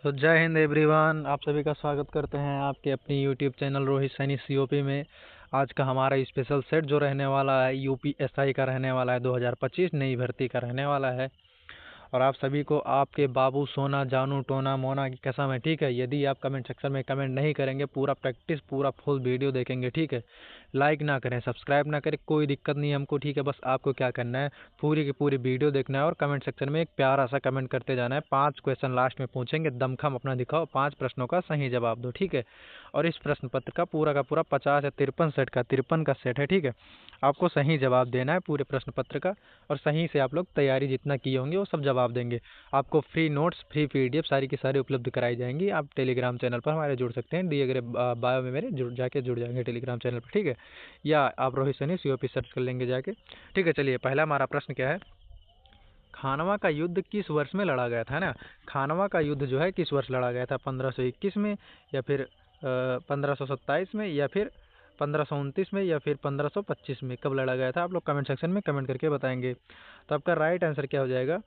तो जय हिंद एवरीवन, आप सभी का स्वागत करते हैं आपके अपनी YouTube channel Rohit Saini COP में। आज का हमारा स्पेशल सेट जो रहने वाला है यूपीएसआई का रहने वाला है, 2025 नई भर्ती का रहने वाला है। और आप सभी को आपके बाबू सोना जानू टोना मोना की कसम है, ठीक है। यदि आप कमेंट सेक्शन में कमेंट नहीं करेंगे, पूरा प्रैक्टिस पूरा फुल वीडियो देखेंगे, ठीक है। लाइक ना करें, सब्सक्राइब ना करें, कोई दिक्कत नहीं है हमको, ठीक है। बस आपको क्या करना है, पूरी की पूरी वीडियो देखना है और कमेंट सेक्शन में एक प्यारा सा कमेंट करते जाना है। 5 क्वेश्चन लास्ट में पूछेंगे, दमखम अपना दिखाओ, 5 प्रश्नों का सही जवाब दो, ठीक है। और इस प्रश्न पत्र का पूरा 50 या 53 का सेट है, ठीक है। आपको सही जवाब देना है पूरे प्रश्न पत्र का, और सही से आप लोग तैयारी जितना किए होंगे वो सब जवाब देंगे। आपको फ्री नोट्स, फ्री पीडीएफ सारी की सारी उपलब्ध कराई जाएंगी। आप टेलीग्राम चैनल पर हमारे जुड़ सकते हैं, दिए गए बायो में मेरे जुड़ जाएंगे टेलीग्राम चैनल पर, ठीक है। या आप रोहित सैनी सीओपी सर्च कर लेंगे जाके, ठीक है। चलिए, पहला हमारा प्रश्न क्या है, खानवा का युद्ध किस वर्ष में लड़ा गया था ना। खानवा का युद्ध जो है किस वर्ष लड़ा गया था, 1521 में, या फिर 1527 में, या फिर 1529 में, या फिर 1525 में। कब लड़ा गया था आप लोग कमेंट सेक्शन में कमेंट करके बताएंगे। तो आपका राइट आंसर क्या हो जाएगा,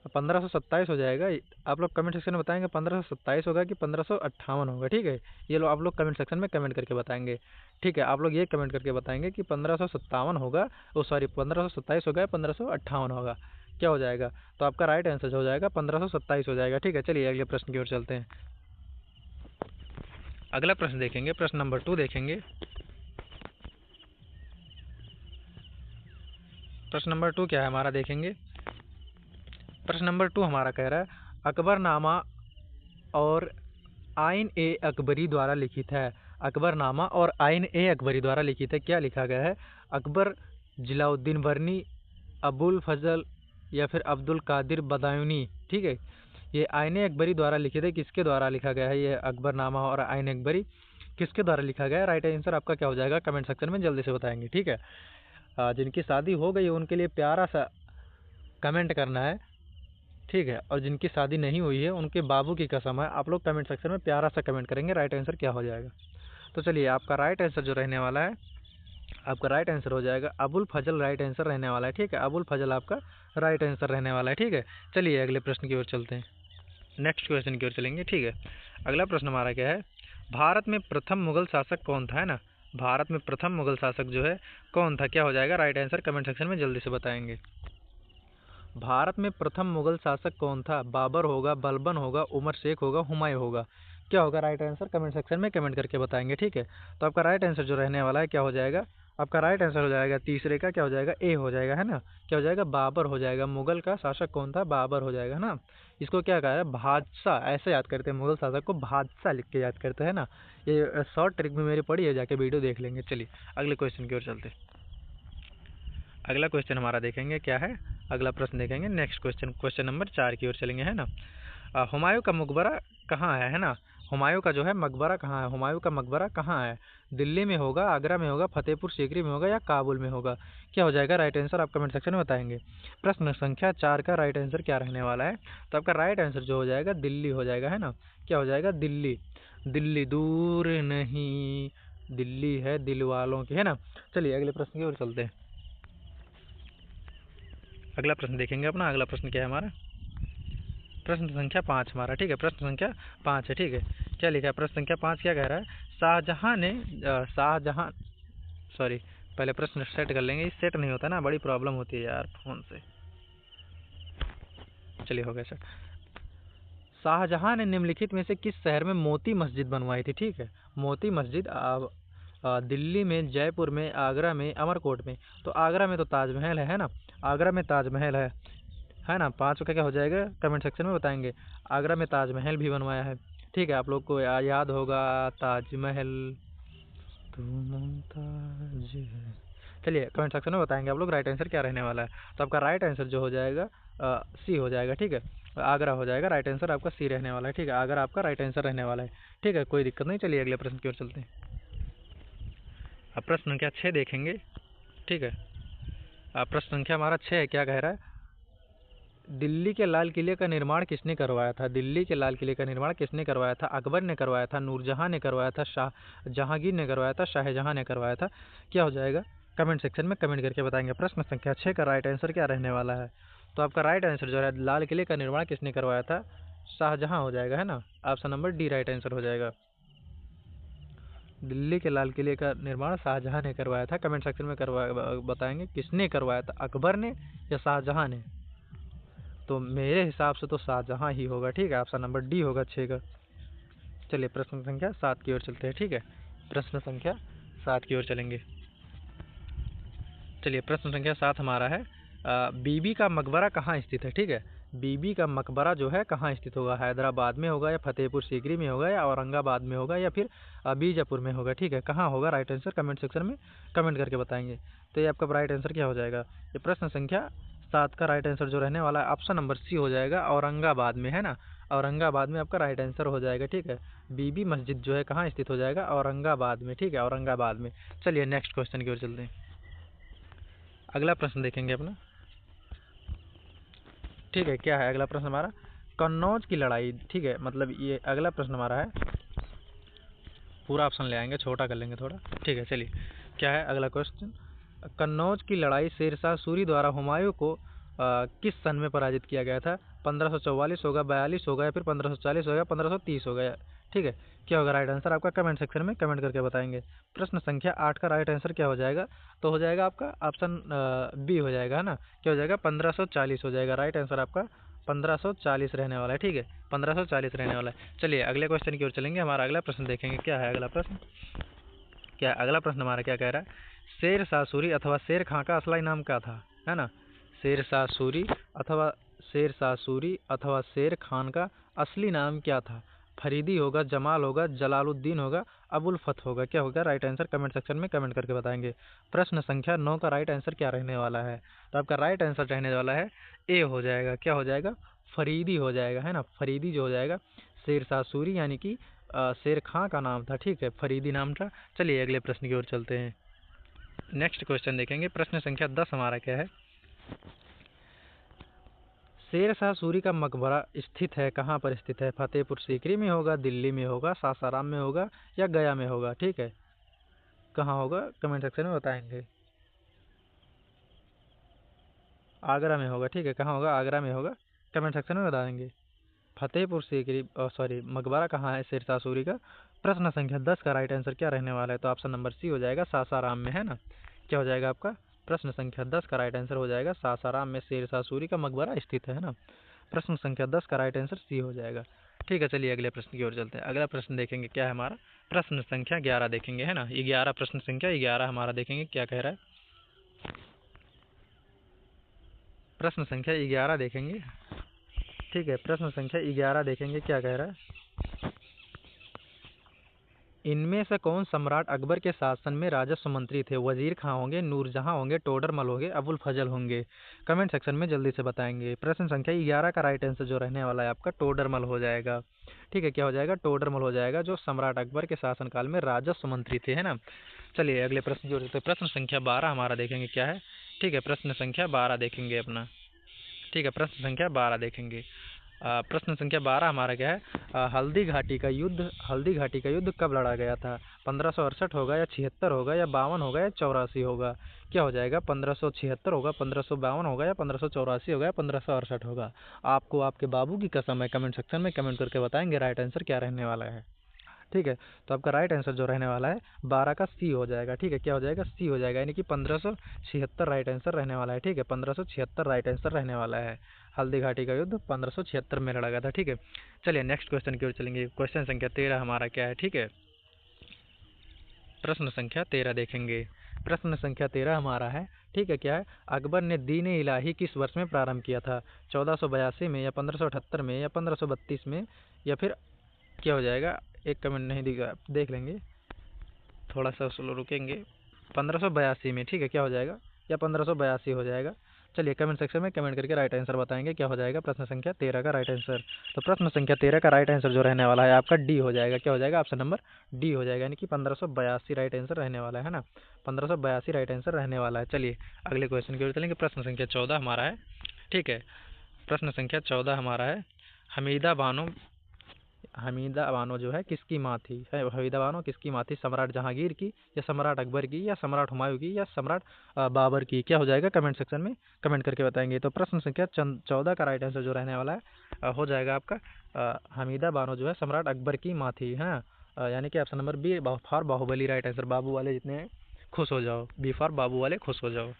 1527 हो जाएगा। आप लोग कमेंट सेक्शन में बताएंगे 1527 होगा कि 1558 होगा, ठीक है। ये लोग आप लोग कमेंट सेक्शन में कमेंट करके बताएंगे, ठीक है। आप लोग ये कमेंट करके बताएंगे कि 1557 होगा, ओ सॉरी 1527 होगा या 1558 होगा, क्या हो जाएगा। तो आपका राइट आंसर जो हो जाएगा 1527 हो जाएगा, ठीक है। चलिए अगले प्रश्न की ओर चलते हैं। अगला प्रश्न देखेंगे, प्रश्न नंबर 2 देखेंगे। प्रश्न नंबर 2 क्या है हमारा, देखेंगे। प्रश्न नंबर 2 हमारा कह रहा है, अकबरनामा और आइन ए अकबरी द्वारा लिखित है। अकबरनामा और आइन ए अकबरी द्वारा लिखित है, क्या लिखा गया है। अकबर, जलाउद्दीन बरनी, अबुल फजल, या फिर अब्दुल कादिर बदायूनी, ठीक है। ये आइन ए अकबरी द्वारा लिखित है, किसके द्वारा लिखा गया है ये अकबरनामा और आइन ए अकबरी, किसके द्वारा लिखा गया है। राइट आंसर आपका क्या हो जाएगा, कमेंट सेक्शन में जल्दी से बताएंगे, ठीक है। जिनकी शादी हो गई है उनके लिए प्यारा सा कमेंट करना है, ठीक है। और जिनकी शादी नहीं हुई है उनके बाबू की कसम है, आप लोग कमेंट सेक्शन में प्यारा सा कमेंट करेंगे, राइट आंसर क्या हो जाएगा। तो चलिए, आपका राइट आंसर जो रहने वाला है, आपका राइट आंसर हो जाएगा अबुल फजल, राइट आंसर रहने वाला है, ठीक है। अबुल फजल आपका राइट आंसर रहने वाला है, ठीक है। चलिए अगले प्रश्न की ओर चलते हैं, नेक्स्ट क्वेश्चन की ओर चलेंगे, ठीक है। अगला प्रश्न हमारा क्या है, भारत में प्रथम मुगल शासक कौन था, है ना। भारत में प्रथम मुगल शासक जो है कौन था, क्या हो जाएगा। राइट आंसर कमेंट सेक्शन में जल्दी से बताएंगे। भारत में प्रथम मुगल शासक कौन था, बाबर होगा, बलबन होगा, उमर शेख होगा, हुमायूं होगा, क्या होगा। राइट आंसर कमेंट सेक्शन में कमेंट करके बताएंगे, ठीक है। तो आपका राइट आंसर जो रहने वाला है क्या हो जाएगा, आपका राइट आंसर हो जाएगा तीसरे का, क्या हो जाएगा, ए हो जाएगा, है ना। क्या हो जाएगा, बाबर हो जाएगा। मुगल का शासक कौन था, बाबर हो जाएगा, है ना। इसको क्या कहा है, बादशाह ऐसे याद करते हैं, मुगल शासक को बादशाह लिख के याद करते हैं ना। ये शॉर्ट ट्रिक में मेरी पड़ी है, जाके वीडियो देख लेंगे। चलिए अगले क्वेश्चन की ओर चलते हैं। अगला क्वेश्चन हमारा देखेंगे क्या है, अगला प्रश्न देखेंगे, नेक्स्ट क्वेश्चन, क्वेश्चन नंबर 4 की ओर चलेंगे, है ना। हुमायूं का मकबरा कहाँ है ना। हुमायूं का जो है मकबरा कहाँ है, हुमायूं का मकबरा कहाँ है। दिल्ली में होगा, आगरा में होगा, फतेहपुर सीकरी में होगा, या काबुल में होगा, क्या हो जाएगा। राइट आंसर आप कमेंट सेक्शन में बताएंगे। प्रश्न संख्या 4 का राइट आंसर क्या रहने वाला है, तो आपका राइट आंसर जो हो जाएगा दिल्ली हो जाएगा, है ना। क्या हो जाएगा, दिल्ली। दिल्ली दूर नहीं, दिल्ली है दिल वालों की, है ना। चलिए अगले प्रश्न की ओर चलते हैं। अगला प्रश्न देखेंगे अपना, अगला प्रश्न क्या है हमारा, प्रश्न संख्या 5 हमारा, ठीक है। प्रश्न संख्या 5 है, ठीक है। क्या लिखा है प्रश्न संख्या 5, क्या कह रहा है, शाहजहां ने शाहजहां, सॉरी, पहले प्रश्न सेट कर लेंगे, इस सेट नहीं होता ना, बड़ी प्रॉब्लम होती है यार फोन से। चलिए हो गया सेट। शाहजहां ने निम्नलिखित में से किस शहर में मोती मस्जिद बनवाई थी, ठीक है। मोती मस्जिद दिल्ली में, जयपुर में, आगरा में, अमरकोट में। तो आगरा में तो ताजमहल है ना, आगरा में ताजमहल है ना। 5 का क्या हो जाएगा, कमेंट सेक्शन में बताएंगे। आगरा में ताजमहल भी बनवाया है, ठीक है। आप लोग को याद होगा ताजमहल तू मुमताज है। चलिए कमेंट सेक्शन में बताएंगे आप लोग राइट आंसर क्या रहने वाला है। तो आपका राइट आंसर जो हो जाएगा सी हो जाएगा, ठीक है। आगरा हो जाएगा, राइट आंसर आपका सी रहने वाला है, ठीक है। आगरा आपका राइट आंसर रहने वाला है, ठीक है, कोई दिक्कत नहीं। चलिए अगले प्रश्न की ओर चलते हैं। अब प्रश्न संख्या 6 देखेंगे, ठीक है। प्रश्न संख्या हमारा 6 है, क्या कह रहा है, दिल्ली के लाल किले का निर्माण किसने करवाया था। दिल्ली के लाल किले का निर्माण किसने करवाया था। अकबर ने करवाया था, नूरजहां ने करवाया था, शाह जहांगीर ने करवाया था, शाहजहां ने करवाया था, क्या हो जाएगा। कमेंट सेक्शन में कमेंट करके बताएंगे। प्रश्न संख्या 6 का राइट आंसर क्या रहने वाला है। तो आपका राइट आंसर जो है, लाल किले का निर्माण किसने करवाया था, शाहजहां हो जाएगा, है ना। Option number D right answer हो जाएगा। दिल्ली के लाल किले का निर्माण शाहजहां ने करवाया था। कमेंट सेक्शन में बताएंगे किसने करवाया था, अकबर ने या शाहजहां ने। तो मेरे हिसाब से तो शाहजहां ही होगा, ठीक है। ऑप्शन नंबर डी होगा 6 का। चलिए प्रश्न संख्या 7 की ओर चलते हैं, ठीक है। प्रश्न संख्या 7 की ओर चलेंगे। चलिए प्रश्न संख्या 7 हमारा है, बीबी का मकबरा कहाँ स्थित है, ठीक है। बीबी का मकबरा जो है कहाँ स्थित होगा, हैदराबाद में होगा या फतेहपुर सीकरी में होगा या औरंगाबाद में होगा या फिर बीजापुर में होगा, ठीक है। कहाँ होगा राइट आंसर कमेंट सेक्शन में कमेंट करके बताएंगे। तो ये आपका राइट आंसर क्या हो जाएगा, ये प्रश्न संख्या 7 का राइट आंसर जो रहने वाला है ऑप्शन नंबर सी हो जाएगा, औरंगाबाद में, है ना। औरंगाबाद में आपका राइट आंसर हो जाएगा, ठीक है। बीबी मस्जिद जो है कहाँ स्थित हो जाएगा, औरंगाबाद में, ठीक है, औरंगाबाद में। चलिए नेक्स्ट क्वेश्चन की ओर चलते हैं। अगला प्रश्न देखेंगे अपना, ठीक है। क्या है अगला प्रश्न हमारा, कन्नौज की लड़ाई, ठीक है। मतलब ये अगला प्रश्न हमारा है, पूरा ऑप्शन ले आएंगे, छोटा कर लेंगे थोड़ा, ठीक है। चलिए क्या है अगला क्वेश्चन, कन्नौज की लड़ाई शेरशाह सूरी द्वारा हुमायूं को किस सन में पराजित किया गया था। 1544 होगा, 42 होगा या फिर 1540 होगा, 1530 होगा, ठीक है। क्या होगा राइट आंसर आपका कमेंट सेक्शन में कमेंट करके बताएंगे। प्रश्न संख्या 8 का राइट आंसर क्या हो जाएगा, तो हो जाएगा आपका ऑप्शन बी हो जाएगा, है ना। क्या हो जाएगा 1540 हो जाएगा, राइट आंसर आपका 1540 रहने वाला है, ठीक है। 1540 रहने वाला है। चलिए अगले क्वेश्चन की ओर चलेंगे। हमारा अगला प्रश्न देखेंगे, क्या है अगला प्रश्न, क्या अगला प्रश्न हमारा क्या कह रहा है, शेर शाह सूरी अथवा शेर खां का असली नाम क्या था, है ना। शेर शाह सूरी अथवा शेर शाह सूरी अथवा शेर खान का असली नाम क्या था। फरीदी होगा, जमाल होगा, जलालुद्दीन होगा, अबुल फत होगा। क्या होगा राइट आंसर कमेंट सेक्शन में कमेंट करके बताएंगे। प्रश्न संख्या 9 का राइट आंसर क्या रहने वाला है, तो आपका राइट आंसर रहने वाला है ए हो जाएगा। क्या हो जाएगा, फरीदी हो जाएगा, है ना। फरीदी जो हो जाएगा, शेर शाह सूरी यानी कि शेर खां का नाम था, ठीक है, फरीदी नाम था। चलिए अगले प्रश्न की ओर चलते हैं, नेक्स्ट क्वेश्चन देखेंगे। प्रश्न संख्या 10 हमारा क्या है, शेर शाह सूरी का मकबरा स्थित है, कहाँ पर स्थित है। फतेहपुर सीकरी में होगा, दिल्ली में होगा, सासाराम में होगा या गया में होगा, ठीक है। कहाँ होगा कमेंट सेक्शन में बताएंगे। आगरा में होगा, ठीक है। कहाँ होगा, आगरा में होगा, कमेंट सेक्शन में बताएंगे। फतेहपुर सीकरी सॉरी मकबरा कहाँ है शेर शाह सूरी का। प्रश्न संख्या 10 का राइट आंसर क्या रहने वाला है, तो ऑप्शन नंबर सी हो जाएगा, सासाराम में, है ना। क्या हो जाएगा आपका प्रश्न संख्या 10 का राइट आंसर हो जाएगा, सासाराम में शेर शाह सूरी का मकबरा स्थित है ना। प्रश्न संख्या 10 का राइट आंसर सी हो जाएगा, ठीक है। चलिए अगले प्रश्न की ओर चलते हैं। अगला प्रश्न देखेंगे, क्या है हमारा प्रश्न संख्या 11 देखेंगे, है ना। 11 प्रश्न संख्या 11 हमारा देखेंगे क्या कह रहा है। प्रश्न संख्या 11 देखेंगे, ठीक है। प्रश्न संख्या 11 देखेंगे क्या कह रहा है, इनमें से कौन सम्राट अकबर के शासन में राजस्व मंत्री थे। वजीर खां होंगे, नूरजहां होंगे, टोडरमल होंगे, अबुल फजल होंगे। कमेंट सेक्शन में जल्दी से बताएंगे। प्रश्न संख्या 11 का राइट आंसर जो रहने वाला है आपका टोडरमल हो जाएगा, ठीक है। क्या हो जाएगा, टोडरमल हो जाएगा, जो सम्राट अकबर के शासनकाल में राजस्व मंत्री थे, है ना। चलिए अगले प्रश्न की ओर चलते हैं। प्रश्न संख्या 12 हमारा देखेंगे क्या है, ठीक है। प्रश्न संख्या 12 देखेंगे अपना, ठीक है। प्रश्न संख्या 12 देखेंगे। प्रश्न संख्या 12 हमारा क्या है, हल्दी घाटी का युद्ध कब लड़ा गया था। 1568 होगा या 76 होगा या 52 होगा या 84 होगा। क्या हो जाएगा 1576 होगा, 1552 होगा या 1584 होगा या 1568 होगा। आपको आपके बाबू की कसम है, कमेंट सेक्शन में कमेंट करके बताएंगे राइट आंसर क्या रहने वाला है, ठीक है। तो आपका राइट आंसर जो रहने वाला है 12 का सी हो जाएगा, ठीक है। क्या हो जाएगा, सी हो जाएगा, यानी कि 1576 राइट आंसर रहने वाला है, ठीक है। 1576 राइट आंसर रहने वाला है। हल्दी घाटी का युद्ध 1576 में लड़ा गया था, ठीक है। चलिए नेक्स्ट क्वेश्चन की ओर चलेंगे। क्वेश्चन संख्या 13 हमारा क्या है, ठीक है। प्रश्न संख्या 13 देखेंगे। प्रश्न संख्या 13 हमारा है, ठीक है। क्या है, अकबर ने दीन इलाही किस वर्ष में प्रारंभ किया था। 1482 में या 1578 में या 1532 में या फिर क्या हो जाएगा, एक कमेंट नहीं दिखा, देख लेंगे, थोड़ा सा स्लो रुकेंगे। 1582 में, ठीक है। क्या हो जाएगा, या 1582 हो जाएगा। चलिए कमेंट सेक्शन में कमेंट करके राइट आंसर बताएंगे क्या हो जाएगा प्रश्न संख्या 13 का राइट आंसर। तो प्रश्न संख्या 13 का राइट आंसर जो रहने वाला है आपका डी हो जाएगा। क्या हो जाएगा, ऑप्शन नंबर डी हो जाएगा, यानी कि 1582 राइट आंसर रहने वाला है ना। 1582 राइट आंसर रहने वाला है। चलिए अगले क्वेश्चन की ओर चलेंगे। प्रश्न संख्या 14 हमारा है, ठीक है। प्रश्न संख्या 14 हमारा है, हमीदा बानो हमीदा बानो जो है किसकी माँ थी? हमीदा बानो किसकी माँ थी? सम्राट जहांगीर की, या सम्राट अकबर की, या सम्राट हुमायूं की, या सम्राट बाबर की? क्या हो जाएगा? कमेंट सेक्शन में कमेंट करके बताएंगे। तो प्रश्न संख्या 14 का राइट आंसर जो रहने वाला है हो जाएगा आपका हमीदा बानो जो है सम्राट अकबर की माँ थी, है ना। यानी कि option number B for Baahubali right answer. बाबू वाले जितने हैं खुश हो जाओ, बी फॉर बाबू वाले खुश हो जाओ।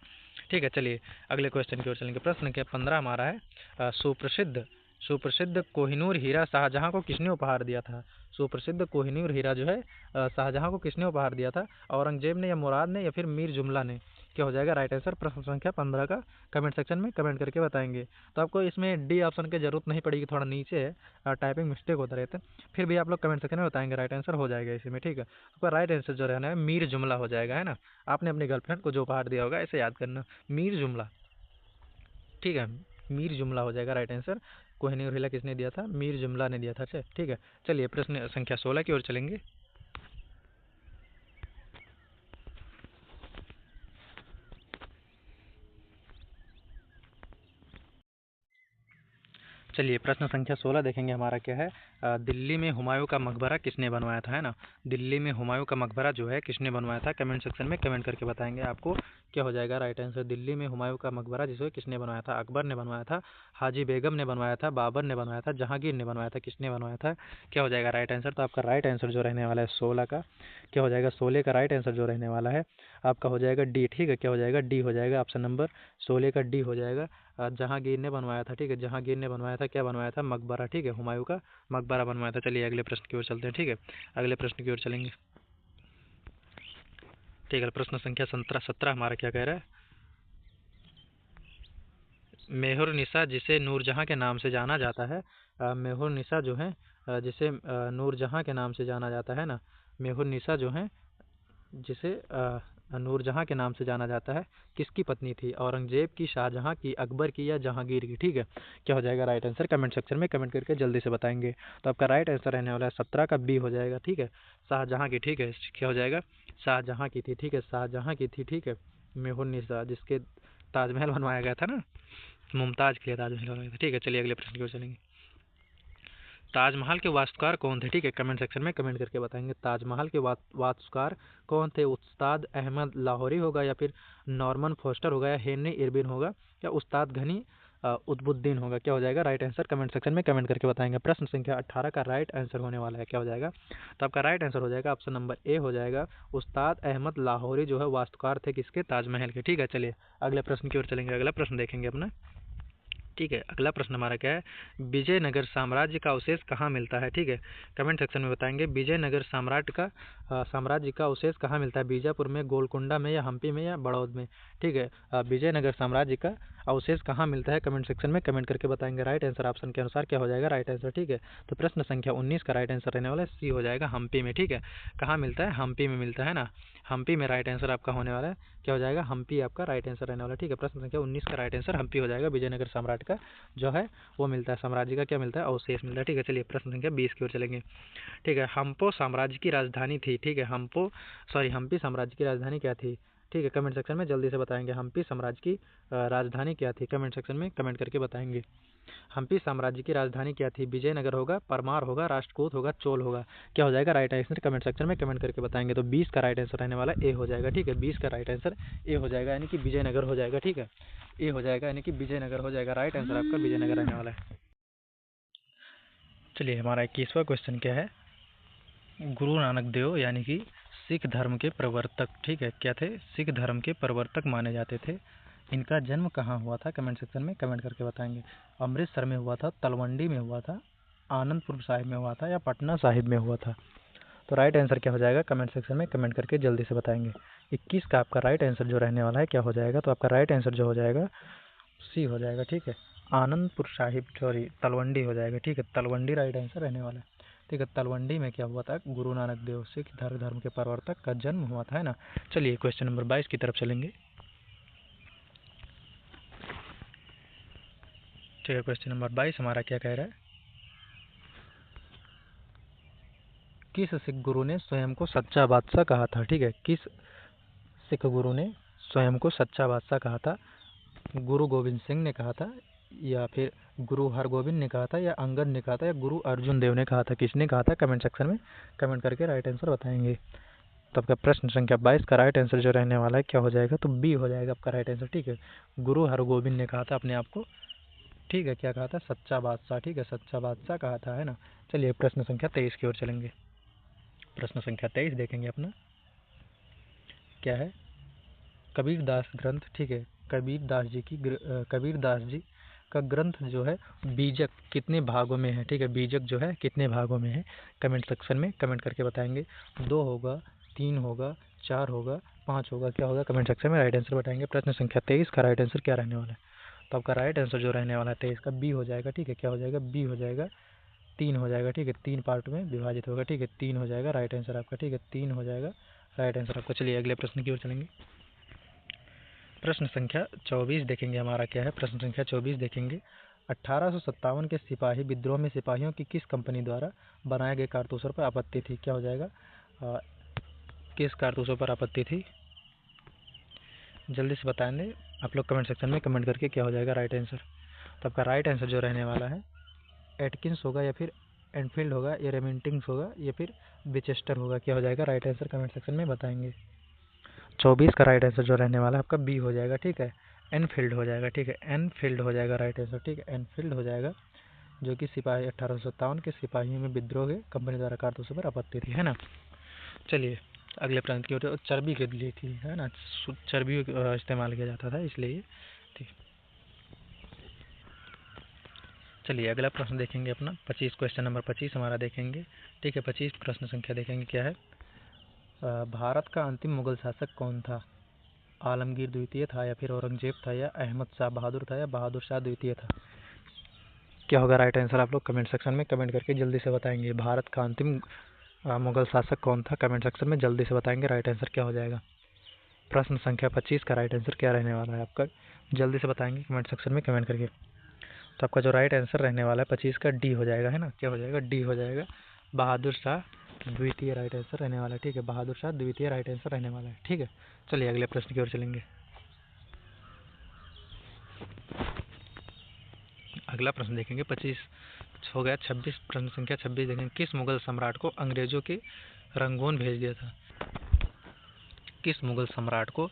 ठीक है, चलिए अगले क्वेश्चन की ओर चलेंगे। प्रश्न संख्या 15 हमारा है सुप्रसिद्ध कोहिनूर हीरा शाहजहां को किसने उपहार दिया था? सुप्रसिद्ध कोहिनूर हीरा जो है शाहजहां को किसने उपहार दिया था? औरंगजेब ने, या मुराद ने, या फिर मीर जुमला ने? क्या हो जाएगा राइट आंसर प्रश्न संख्या 15 का? कमेंट सेक्शन में कमेंट करके बताएंगे। तो आपको इसमें डी ऑप्शन की जरूरत नहीं पड़ेगी, थोड़ा नीचे है, टाइपिंग मिस्टेक होता रहता है, फिर भी आप लोग कमेंट सेक्शन में बताएंगे, राइट आंसर हो जाएगा इसी में। ठीक है, आपका राइट आंसर जो रहना है मीर जुमला हो जाएगा, है ना। आपने अपनी गर्लफ्रेंड को जो उपहार दिया होगा ऐसे याद करना, मीर जुमला। ठीक है, मीर जुमला हो जाएगा राइट आंसर। कोहिनूर हीरा किसने दिया था? मीर जुमला ने दिया था। ठीक है, चलिए प्रश्न संख्या 16 की ओर चलेंगे। चलिए प्रश्न संख्या 16 देखेंगे हमारा क्या है। दिल्ली में हुमायूं का मकबरा किसने बनवाया था, है ना। दिल्ली में हुमायूं का मकबरा जो है किसने बनवाया था? कमेंट सेक्शन में कमेंट करके बताएंगे आपको क्या हो जाएगा राइट आंसर। दिल्ली में हुमायूं का मकबरा जिसे किसने बनवाया था? अकबर ने बनवाया था, हाजी बेगम ने बनवाया था, बाबर ने बनवाया था, जहांगीर ने बनवाया था? किसने बनवाया था? क्या हो जाएगा राइट आंसर? तो आपका राइट आंसर जो रहने वाला है 16 का, क्या हो जाएगा? 16 का राइट आंसर जो रहने वाला है आपका हो जाएगा डी। ठीक है, क्या हो जाएगा? डी हो जाएगा, ऑप्शन नंबर 16 का डी हो जाएगा। जहांगीर ने बनवाया था। ठीक है, जहांगीर ने बनवाया था, क्या बनवाया था? मकबरा। ठीक है, हुमायूं का मकबरा बनवाया था। चलिए अगले प्रश्न की ओर चलते हैं। ठीक है, अगले प्रश्न की ओर चलेंगे। ठीक है, प्रश्न संख्या 17 हमारा क्या कह रहा है। मेहुर निसा जिसे नूरजहां के नाम से जाना जाता है, मेहुर निसा जो है जिसे नूरजहां के नाम से जाना जाता है ना, मेहुर निसा जो है जिसे नूरजहां के नाम से जाना जाता है, किसकी पत्नी थी? औरंगजेब की, शाहजहां की, अकबर की, या जहांगीर की? ठीक है, क्या हो जाएगा राइट आंसर? कमेंट सेक्शन में कमेंट करके जल्दी से बताएंगे। तो आपका राइट आंसर रहने वाला है 17 का बी हो जाएगा। ठीक है, शाहजहां की। ठीक है, क्या हो जाएगा? शाहजहां की थी। ठीक है, शाहजहां की थी। ठीक है, मेहुर निसा जिसके ताजमहल बनवाया गया था ना, मुमताज के लिए ताजमहल बनवाया था। ठीक है, चलिए अगले प्रश्न की ओर चलेंगे। ताजमहल के वास्तुकार कौन थे? ठीक है, कमेंट सेक्शन में कमेंट करके बताएंगे ताजमहल के वास्तुकार कौन थे? उस्ताद अहमद लाहौरी होगा, या फिर नॉर्मन फोस्टर होगा, या हेनरी इरविन होगा, या उस्ताद घनी उद्बुद्दीन होगा? क्या हो जाएगा राइट आंसर? कमेंट सेक्शन में कमेंट करके बताएंगे। प्रश्न संख्या 18 का राइट आंसर होने वाला है, क्या हो जाएगा? तो आपका राइट आंसर हो जाएगा ऑप्शन नंबर ए हो जाएगा, उस्ताद अहमद लाहौरी जो है वास्तुकार थे किसके? ताजमहल के। ठीक है, चलिए अगले प्रश्न की ओर चलेंगे। अगला प्रश्न देखेंगे अपना। ठीक है, अगला प्रश्न हमारा क्या है। विजयनगर साम्राज्य का अवशेष कहाँ मिलता है? ठीक है, कमेंट सेक्शन में बताएंगे विजयनगर साम्राज्य का अवशेष कहाँ मिलता है? बीजापुर में, गोलकुंडा में, या हम्पी में, या बड़ौद में? ठीक है, विजयनगर साम्राज्य का अवशेष कहाँ मिलता है? कमेंट सेक्शन में कमेंट करके बताएंगे। राइट आंसर ऑप्शन के अनुसार क्या हो जाएगा राइट आंसर? ठीक है, तो प्रश्न संख्या 19 का राइट आंसर रहने वाला है सी हो जाएगा, हम्पी में। ठीक है, कहाँ मिलता है? हम्पी में मिलता है ना, हम्पी में राइट आंसर आपका होने वाला है। क्या हो जाएगा? हम्पी आपका राइट आंसर रहने वाला है। ठीक है, प्रश्न संख्या 19 का राइट आंसर हम्पी हो जाएगा। विजयनगर सम्राट का जो है वो मिलता है, साम्राज्य का क्या मिलता है? अवशेष मिलता है। ठीक है, चलिए प्रश्न संख्या 20 की ओर चलेंगे। ठीक है, हम्पो साम्राज्य की राजधानी थी। ठीक है, हम्पी साम्राज्य की राजधानी क्या थी? ठीक है, कमेंट सेक्शन में जल्दी से बताएंगे हम्पी साम्राज्य की राजधानी क्या थी? कमेंट सेक्शन में कमेंट करके बताएंगे हम्पी साम्राज्य की राजधानी क्या थी? विजयनगर होगा, परमार होगा, राष्ट्रकूट होगा, चोल होगा? क्या हो जाएगा राइट आंसर? कमेंट सेक्शन में कमेंट करके बताएंगे। तो 20 का राइट आंसर रहने वाला ए हो जाएगा। ठीक है, 20 का राइट आंसर ए हो जाएगा, यानी कि विजयनगर हो जाएगा। ठीक है, ए हो जाएगा यानी कि विजयनगर हो जाएगा। राइट आंसर आपका विजयनगर रहने वाला है। चलिए हमारा 21वां क्वेश्चन क्या है। गुरु नानक देव यानी कि सिख धर्म के प्रवर्तक, ठीक है, क्या थे? सिख धर्म के प्रवर्तक माने जाते थे। इनका जन्म कहाँ हुआ था? कमेंट सेक्शन में कमेंट करके बताएंगे। अमृतसर में हुआ था, तलवंडी में हुआ था, आनंदपुर साहिब में हुआ था, या पटना साहिब में हुआ था? तो राइट आंसर क्या हो जाएगा? कमेंट सेक्शन में कमेंट करके जल्दी से बताएंगे। 21 का आपका राइट आंसर जो रहने वाला है क्या हो जाएगा? तो आपका राइट आंसर जो हो जाएगा सी हो जाएगा। ठीक है, आनंदपुर साहिब, सॉरी तलवंडी हो जाएगा। ठीक है, तलवंडी राइट आंसर रहने वाला है। ठीक है, तलवंडी में क्या हुआ था? गुरु नानक देव सिख धर्म के प्रवर्तक का जन्म हुआ था, है ना। चलिए क्वेश्चन नंबर 22 की तरफ चलेंगे। ठीक है, क्वेश्चन नंबर 22 हमारा क्या कह रहा है। किस सिख गुरु ने स्वयं को सच्चा बादशाह कहा था? ठीक है, किस सिख गुरु ने स्वयं को सच्चा बादशाह कहा था? गुरु गोविंद सिंह ने कहा था, या फिर गुरु हरगोविंद ने कहा था, या अंगद ने कहा था, या गुरु अर्जुन देव ने कहा था? किसने कहा था? कमेंट सेक्शन में कमेंट करके राइट आंसर बताएंगे। तो आपका प्रश्न संख्या 22 का राइट आंसर जो रहने वाला है क्या हो जाएगा? तो बी हो जाएगा आपका राइट आंसर। ठीक है, गुरु हरगोविंद ने कहा था अपने आप को। ठीक है, क्या कहा था? सच्चा बादशाह। ठीक है, सच्चा बादशाह कहा था, है ना। चलिए प्रश्न संख्या 23 की ओर चलेंगे। प्रश्न संख्या 23 देखेंगे अपना क्या है? कबीरदास ग्रंथ। ठीक है, कबीरदास जी का ग्रंथ जो है बीजक कितने भागों में है? ठीक है, बीजक जो है कितने भागों में है? कमेंट सेक्शन में कमेंट करके बताएंगे। 2 होगा, 3 होगा, 4 होगा, 5 होगा, क्या होगा? कमेंट सेक्शन में राइट आंसर बताएंगे। प्रश्न संख्या 23 का राइट आंसर क्या रहने वाला है? तो आपका राइट आंसर जो रहने वाला है 23 का बी हो जाएगा। ठीक है, क्या हो जाएगा? बी हो जाएगा, 3 हो जाएगा। ठीक है, 3 पार्ट में विभाजित होगा। ठीक है, 3 हो जाएगा राइट आंसर आपका। ठीक है, 3 हो जाएगा राइट आंसर आपका। चलिए अगले प्रश्न की ओर चलेंगे। प्रश्न संख्या 24 देखेंगे हमारा क्या है? प्रश्न संख्या 24 देखेंगे। 1857 के सिपाही विद्रोह में सिपाहियों की किस कंपनी द्वारा बनाए गए कारतूसों पर आपत्ति थी? क्या हो जाएगा? किस कारतूसों पर आपत्ति थी? जल्दी से बताएंगे आप लोग कमेंट सेक्शन में कमेंट करके, क्या हो जाएगा राइट आंसर? तो आपका राइट आंसर जो रहने वाला है एटकिंस होगा, या फिर एनफील्ड होगा, या रेमिंटिंग्स होगा, या फिर विचेस्टर होगा। क्या हो जाएगा राइट आंसर? कमेंट सेक्शन में बताएंगे। 24 का राइट आंसर जो रहने वाला है आपका बी हो जाएगा। ठीक है, एनफील्ड हो जाएगा। ठीक है, एनफील्ड हो जाएगा राइट आंसर। ठीक है, एनफील्ड हो जाएगा, जो कि सिपाही 1857 के सिपाहियों में विद्रोह के कंपनी द्वारा कारतूसों पर आपत्ति थी, है ना। चलिए अगले प्रांत की ओर। चर्बी के लिए थी, है ना, चर्बी इस्तेमाल किया जाता था इसलिए। ठीक, चलिए अगला प्रश्न देखेंगे अपना 25, क्वेश्चन नंबर 25 हमारा देखेंगे। ठीक है, 25 प्रश्न संख्या देखेंगे क्या है? भारत का अंतिम मुगल शासक कौन था? आलमगीर द्वितीय था, या फिर औरंगजेब था, या अहमद शाह बहादुर था, या बहादुर शाह द्वितीय था? क्या होगा राइट आंसर? आप लोग कमेंट सेक्शन में कमेंट करके जल्दी से बताएंगे। भारत का अंतिम मुगल शासक कौन था? कमेंट सेक्शन में जल्दी से बताएंगे राइट आंसर क्या हो जाएगा। प्रश्न संख्या 25 का राइट आंसर क्या रहने वाला है आपका? जल्दी से बताएंगे कमेंट सेक्शन में कमेंट करके। तो आपका जो राइट आंसर रहने वाला है 25 का डी हो जाएगा, है ना। क्या हो जाएगा? डी हो जाएगा, बहादुर शाह द्वितीय राइट आंसर रहने वाला है। ठीक है, बहादुर शाह द्वितीय राइट आंसर रहने वाला है। ठीक है, चलिए अगले प्रश्न की ओर चलेंगे। अगला प्रश्न देखेंगे 25 हो गया। 26 प्रश्न संख्या 26 देखेंगे। किस मुगल सम्राट को अंग्रेजों के रंगून भेज दिया था? किस मुगल सम्राट को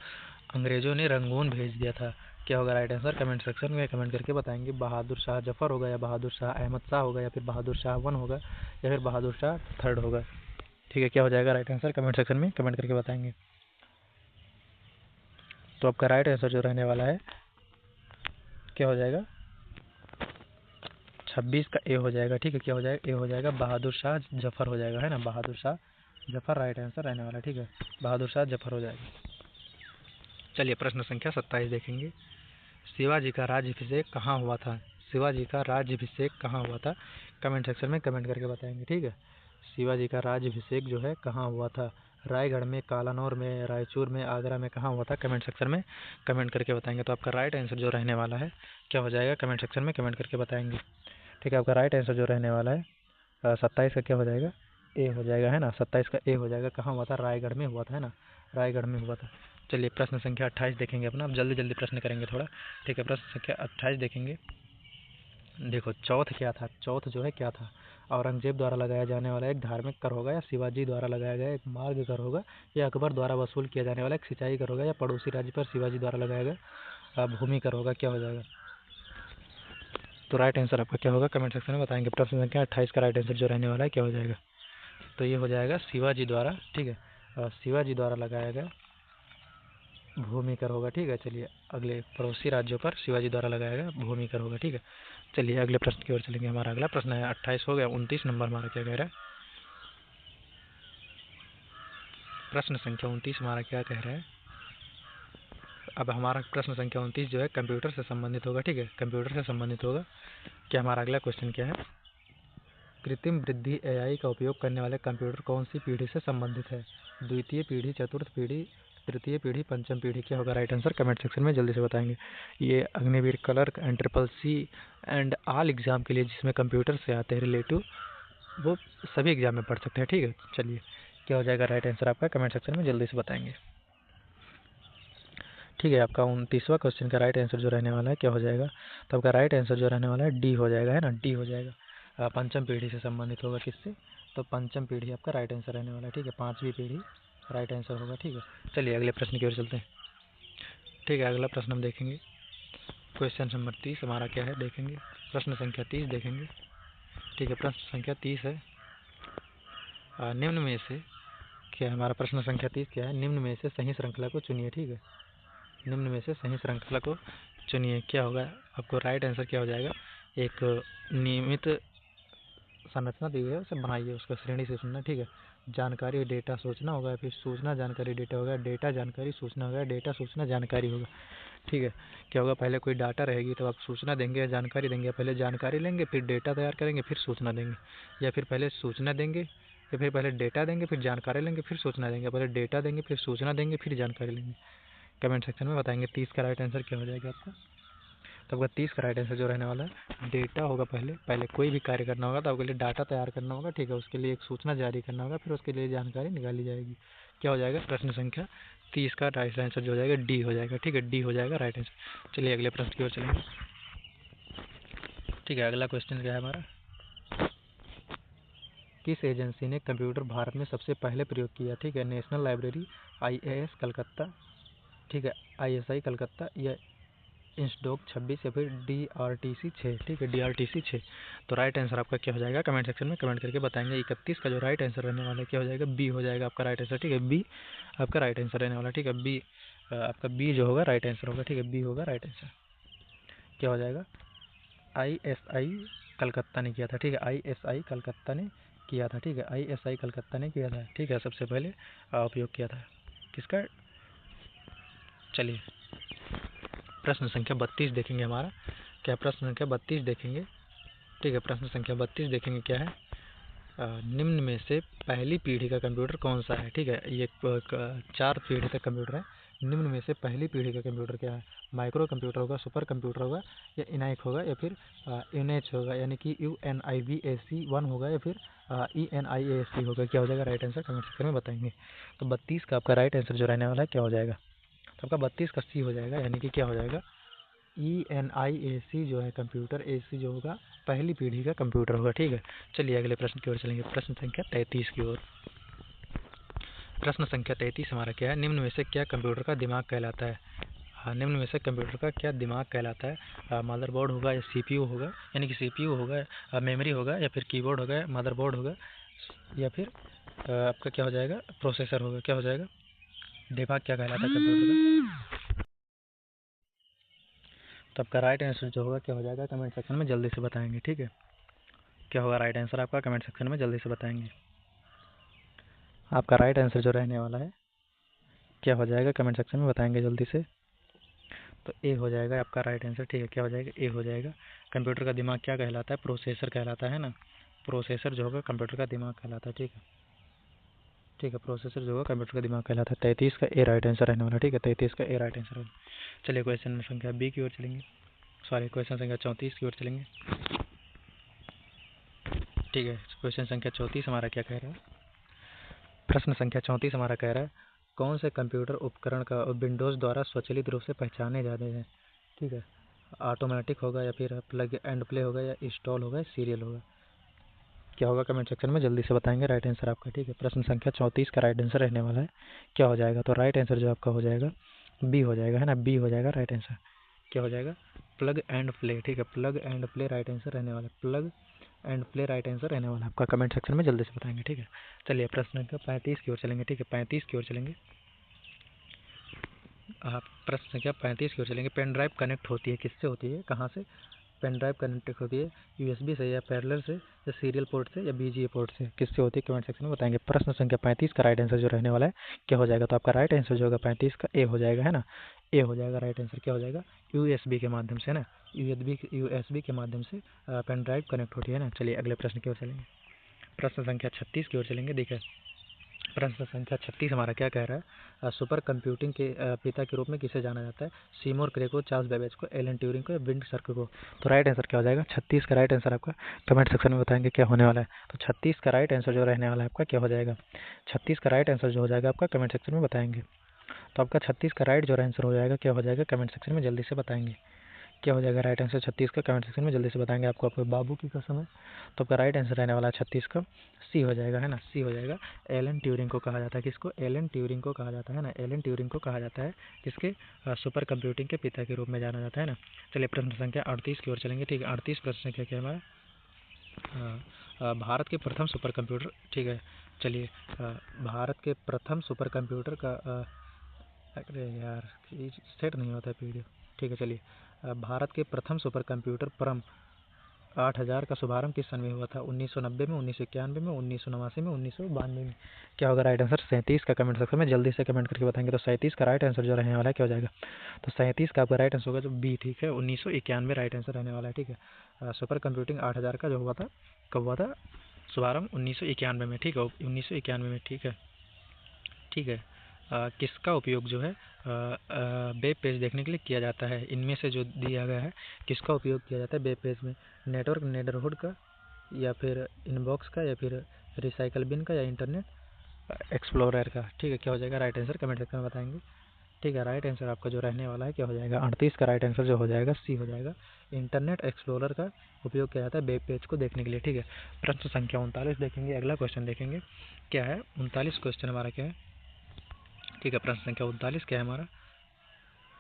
अंग्रेजों ने रंगून भेज दिया था? क्या होगा राइट आंसर? कमेंट सेक्शन में कमेंट करके बताएंगे। बहादुर शाह जफर होगा, या बहादुर शाह अहमद शाह होगा, या फिर बहादुर शाह वन होगा, या फिर बहादुर शाह थर्ड होगा? ठीक है, क्या हो जाएगा राइट आंसर? कमेंट सेक्शन में कमेंट करके बताएंगे। तो आपका राइट आंसर जो रहने वाला है क्या हो जाएगा? 26 का ए हो जाएगा। ठीक है, क्या हो जाएगा? ए हो जाएगा, बहादुर शाह जफर हो जाएगा, है ना। बहादुर शाह जफर राइट आंसर रहने वाला है। ठीक है, बहादुर शाह जफर हो जाएगा। चलिए प्रश्न संख्या 27 देखेंगे। शिवाजी का राज्याभिषेक कहाँ हुआ था? शिवाजी का राज्याभिषेक कहाँ हुआ था? कमेंट सेक्शन में कमेंट करके बताएंगे। ठीक है, शिवाजी का राज्याभिषेक जो है कहाँ हुआ था? रायगढ़ में, कालानौर में, रायचूर में, आगरा में, कहाँ हुआ था? कमेंट सेक्शन में कमेंट करके बताएंगे। तो आपका राइट आंसर जो रहने वाला है क्या हो जाएगा? कमेंट सेक्शन में कमेंट करके बताएंगे। ठीक है, आपका राइट आंसर जो रहने वाला है 27 का क्या हो जाएगा? ए हो जाएगा, है ना। 27 का ए हो जाएगा। कहाँ हुआ था? रायगढ़ में हुआ था, है ना, रायगढ़ में हुआ था। चलिए प्रश्न संख्या 28 देखेंगे अपना। अब जल्दी जल्दी प्रश्न करेंगे थोड़ा। ठीक है, प्रश्न संख्या 28 देखेंगे। देखो चौथ क्या था? चौथ जो है क्या था? औरंगजेब द्वारा लगाया जाने वाला एक धार्मिक कर होगा, या शिवाजी द्वारा लगाया गया एक मार्ग कर होगा, या अकबर द्वारा वसूल किया जाने वाला एक सिंचाई कर होगा, या पड़ोसी राज्य पर शिवाजी द्वारा लगाया गया भूमि कर होगा? क्या हो जाएगा? तो राइट आंसर आपका क्या होगा? कमेंट सेक्शन में बताएंगे। प्रश्न संख्या 28 का राइट आंसर जो रहने वाला है क्या हो जाएगा? तो ये हो जाएगा शिवाजी द्वारा। ठीक है, शिवाजी द्वारा लगाया गया भूमि कर होगा। ठीक है, चलिए अगले पड़ोसी राज्यों पर शिवाजी द्वारा लगाया गया भूमि कर होगा। ठीक है, चलिए अगले प्रश्न की ओर चलेंगे। हमारा अगला प्रश्न है 28 हो गया। 29 नंबर हमारा क्या कह रहा है? प्रश्न संख्या 29 हमारा क्या कह रहा है? अब हमारा प्रश्न संख्या 29 जो है कंप्यूटर से संबंधित होगा। ठीक है, कंप्यूटर से संबंधित होगा। क्या हमारा अगला क्वेश्चन क्या है? कृत्रिम बुद्धि एआई का उपयोग करने वाले कंप्यूटर कौन सी पीढ़ी से संबंधित है? द्वितीय पीढ़ी, चतुर्थ पीढ़ी, तृतीय पीढ़ी, पंचम पीढ़ी? क्या होगा राइट आंसर? कमेंट सेक्शन में जल्दी से बताएंगे। ये Agniveer clerk and triple C and all exam के लिए जिसमें कंप्यूटर से आते हैं रिलेटिव, वो सभी एग्जाम में पढ़ सकते हैं। ठीक है, चलिए क्या हो जाएगा राइट आंसर आपका? कमेंट सेक्शन में जल्दी से बताएंगे। ठीक है। आपका 29वां क्वेश्चन का राइट आंसर जो रहने वाला है क्या हो जाएगा, तो आपका राइट आंसर जो रहने वाला है डी हो जाएगा, है ना, डी हो जाएगा। पंचम पीढ़ी से संबंधित होगा, किससे, तो पंचम पीढ़ी आपका राइट आंसर रहने वाला है। ठीक है, पाँचवीं पीढ़ी राइट आंसर होगा। ठीक है, चलिए अगले प्रश्न की ओर चलते हैं। ठीक है, अगला प्रश्न हम देखेंगे, क्वेश्चन नंबर 30 हमारा क्या है देखेंगे, प्रश्न संख्या 30 देखेंगे। ठीक है, प्रश्न संख्या 30 है, निम्न में से क्या है, हमारा प्रश्न संख्या 30 क्या है, निम्न में से सही श्रृंखला को चुनिए। ठीक है, निम्न में से सही श्रृंखला को चुनिए। क्या होगा आपको राइट आंसर क्या हो जाएगा, एक नियमित संरचना दी है, उसे बनाइए, उसका श्रेणी से सुनना। ठीक है, जानकारी डेटा सूचना होगा, फिर सूचना जानकारी डेटा होगा, डेटा जानकारी सूचना होगा, डेटा सूचना जानकारी होगा। ठीक है, क्या होगा, पहले कोई डाटा रहेगी तो आप सूचना देंगे या जानकारी देंगे, पहले जानकारी लेंगे फिर डेटा तैयार करेंगे फिर सूचना देंगे, या फिर पहले सूचना देंगे या फिर पहले डेटा देंगे फिर जानकारी लेंगे फिर सूचना देंगे, पहले डेटा देंगे फिर सूचना देंगे फिर जानकारी लेंगे। कमेंट सेक्शन में बताएंगे 30 का राइट आंसर क्या हो जाएगा आपका। तो आपका 30 का राइट आंसर जो रहने वाला है डेटा होगा। पहले कोई भी कार्य करना होगा तो आपके लिए डाटा तैयार करना होगा। ठीक है, उसके लिए एक सूचना जारी करना होगा, फिर उसके लिए जानकारी निकाली जाएगी। क्या हो जाएगा, प्रश्न संख्या 30 का राइट आंसर जो हो जाएगा डी हो जाएगा। ठीक है, डी हो जाएगा राइट आंसर। चलिए अगले प्रश्न की ओर चलेंगे। ठीक है, अगला क्वेश्चन क्या है हमारा, किस एजेंसी ने कंप्यूटर भारत में सबसे पहले प्रयोग किया। ठीक है, नेशनल लाइब्रेरी, IAS कलकत्ता, ठीक है, ISI कलकत्ता, या इंस्डोक 26, या फिर DRTC 6। ठीक है, DRTC 6। तो राइट आंसर आपका क्या हो जाएगा, कमेंट सेक्शन में कमेंट करके बताएंगे। 31 का जो राइट आंसर रहने वाला है क्या हो जाएगा, बी हो जाएगा आपका राइट आंसर। ठीक है, बी आपका राइट आंसर रहने वाला है। ठीक है, बी आपका बी जो होगा राइट आंसर होगा। ठीक है, बी होगा राइट आंसर। क्या हो जाएगा, ISI कलकत्ता ने किया था। ठीक है, ISI कलकत्ता ने किया था। ठीक है, ISI कलकत्ता ने किया था। ठीक है, सबसे पहले उपयोग किया था किसका। चलिए प्रश्न संख्या 32 देखेंगे हमारा, क्या प्रश्न संख्या 32 देखेंगे। ठीक है, प्रश्न संख्या 32 देखेंगे क्या है, निम्न में से पहली पीढ़ी का कंप्यूटर कौन सा है। ठीक है, ये 4 पीढ़ी का कंप्यूटर है। निम्न में से पहली पीढ़ी का कंप्यूटर क्या है, माइक्रो कंप्यूटर होगा, सुपर कंप्यूटर होगा, या इनाइक होगा, या फिर UNIAC होगा, यानी कि UNIVAC 1 होगा, या फिर ENIAC होगा। क्या हो जाएगा राइट आंसर, कमेंट सेक्शन में बताएंगे। तो 32 का आपका राइट आंसर जो रहने वाला है क्या हो जाएगा, तो आपका 32 का सी हो जाएगा, यानी कि क्या हो जाएगा, ENIAC जो है कंप्यूटर, AC जो होगा पहली पीढ़ी का कंप्यूटर होगा। ठीक है, चलिए अगले प्रश्न की ओर चलेंगे, प्रश्न संख्या 33 की ओर। प्रश्न संख्या 33 हमारा क्या है, निम्न में से क्या कंप्यूटर का दिमाग कहलाता है। निम्न में से कंप्यूटर का क्या दिमाग कहलाता है, मदरबोर्ड होगा या CPU होगा, यानी कि CPU होगा, मेमोरी होगा, या फिर कीबोर्ड होगा, मदरबोर्ड होगा, या फिर आपका क्या हो जाएगा, प्रोसेसर होगा। क्या हो जाएगा, दिमाग क्या कहलाता है कंप्यूटर का। तो आपका राइट आंसर जो होगा क्या हो जाएगा, कमेंट सेक्शन में जल्दी से बताएंगे। ठीक है, क्या होगा राइट आंसर आपका, कमेंट सेक्शन में जल्दी से बताएंगे। आपका राइट आंसर जो रहने वाला है क्या हो जाएगा, कमेंट सेक्शन में बताएंगे जल्दी से। तो ए हो जाएगा आपका राइट आंसर। ठीक है, क्या हो जाएगा, ए हो जाएगा। कंप्यूटर का दिमाग क्या कहलाता है, प्रोसेसर कहलाता है ना, प्रोसेसर जो होगा कंप्यूटर का दिमाग कहलाता है। ठीक है, ठीक है, प्रोसेसर जो होगा कंप्यूटर का दिमाग कहलाता है। 33 का ए राइट आंसर रहने वाला। ठीक है, 33 का ए राइट आंसर है। चलिए क्वेश्चन संख्या बी की ओर चलेंगे, सॉरी क्वेश्चन संख्या 34 की ओर चलेंगे। ठीक है, क्वेश्चन संख्या 34 हमारा क्या कह रहा है, प्रश्न संख्या 34 हमारा कह रहा है, कौन से कंप्यूटर उपकरण का विंडोज़ द्वारा स्वचालित रूप से पहचाने जाते हैं। ठीक है, ऑटोमेटिक होगा, या फिर प्लग एंड प्ले होगा, या इंस्टॉल होगा, या सीरियल होगा। क्या होगा, कमेंट सेक्शन में जल्दी से बताएंगे राइट आंसर आपका। ठीक है, प्रश्न संख्या 34 का राइट आंसर रहने वाला है क्या हो जाएगा, तो राइट आंसर जो आपका हो जाएगा बी हो जाएगा, है ना, बी हो जाएगा राइट आंसर। क्या हो जाएगा, प्लग एंड प्ले। ठीक है, plug and play right answer रहने वाला है, plug and play right answer रहने वाला है आपका, कमेंट सेक्शन में जल्दी से बताएंगे। ठीक है, चलिए प्रश्न संख्या 35 की ओर चलेंगे। ठीक है, 35 की ओर चलेंगे, आप प्रश्न संख्या 35 की ओर चलेंगे। पेन ड्राइव कनेक्ट होती है, किससे होती है, कहाँ से पेन ड्राइव कनेक्ट होती है, USB से, या पैरेलल से, या सीरियल पोर्ट से, या BGA पोर्ट से, किससे होती है, कमेंट सेक्शन में बताएंगे। प्रश्न संख्या 35 का राइट आंसर जो रहने वाला है क्या हो जाएगा, तो आपका राइट आंसर जो होगा 35 का ए हो जाएगा, है ना, ए हो जाएगा राइट आंसर। क्या हो जाएगा, USB के माध्यम से, है ना, USB के माध्यम से पेन ड्राइव कनेक्ट होती है ना। चलिए अगले प्रश्न की ओर चलेंगे, प्रश्न संख्या 36 की ओर चलेंगे। देखिए प्रश्न संख्या 36 हमारा क्या कह रहा है, सुपर कंप्यूटिंग के पिता के रूप में किसे जाना जाता है, सीमोर क्रे को, चार्ल्स बेबेज को, एलन ट्यूरिंग को, या विंड सर्कल को। तो राइट आंसर क्या हो जाएगा, 36 का राइट आंसर आपका कमेंट सेक्शन में बताएंगे क्या होने वाला है। तो 36 का राइट आंसर जो रहने वाला है आपका क्या हो जाएगा, 36 का राइट आंसर जो हो जाएगा आपका कमेंट सेक्शन में बताएंगे। तो आपका 36 का राइट जो आंसर हो जाएगा क्या हो जाएगा, कमेंट सेक्शन में जल्दी से बताएंगे। क्या हो जाएगा राइट आंसर 36 का, कमेंट सेक्शन में जल्दी से बताएंगे। आपको आपके बाबू की कसम है। तो आपका राइट आंसर रहने वाला है 36 का सी हो जाएगा, है ना, सी हो जाएगा। एलन ट्यूरिंग को कहा जाता है, किसको, एलन ट्यूरिंग को कहा जाता है ना, एलन ट्यूरिंग को कहा जाता है, जिसके सुपर कंप्यूटिंग के पिता के रूप में जाना जाता है ना। चलिए प्रश्न संख्या 38 की ओर चलेंगे। ठीक है, 38 प्रश्न संख्या क्या है हमारा, भारत के प्रथम सुपर कंप्यूटर। ठीक है, चलिए भारत के प्रथम सुपर कंप्यूटर का अरे यार सेट नहीं होता है पीडीएफ। ठीक है, चलिए भारत के प्रथम सुपर कंप्यूटर परम 8000 का शुभारंभ किस सन में हुआ था, 1990 में, 1991 में, 1989 में, 1992 में। क्या होगा राइट आंसर, 37 का। कमेंट सेक्शन में जल्दी से कमेंट करके बताएंगे। तो 37 का राइट आंसर जो रहने वाला है क्या हो जाएगा, तो 37 का आपका राइट आंसर होगा जो बी। ठीक है, 1991 राइट आंसर रहने वाला है। ठीक है, सुपर कंप्यूटिंग 8000 का जो हुआ था, कब हुआ था शुभारंभ, 1991 में। ठीक है, 1991 में। ठीक है, ठीक है। किसका उपयोग जो है वेब पेज देखने के लिए किया जाता है, इनमें से जो दिया गया है किसका उपयोग किया जाता है वेब पेज में, नेटवर्क नेबरहुड का, या फिर इनबॉक्स का, या फिर रिसाइकल बिन का, या इंटरनेट एक्सप्लोरर का। ठीक है, क्या हो जाएगा राइट आंसर, कमेंट सेक्शन में बताएंगे। ठीक है, राइट आंसर आपका जो रहने वाला है क्या हो जाएगा, 38 का राइट आंसर जो हो जाएगा सी हो जाएगा। इंटरनेट एक्सप्लोरर का उपयोग किया जाता है वेब पेज को देखने के लिए। ठीक है, प्रश्न संख्या 39 देखेंगे, अगला क्वेश्चन देखेंगे क्या है, 39 क्वेश्चन हमारा क्या है। ठीक है, प्रश्न संख्या 39 क्या है हमारा,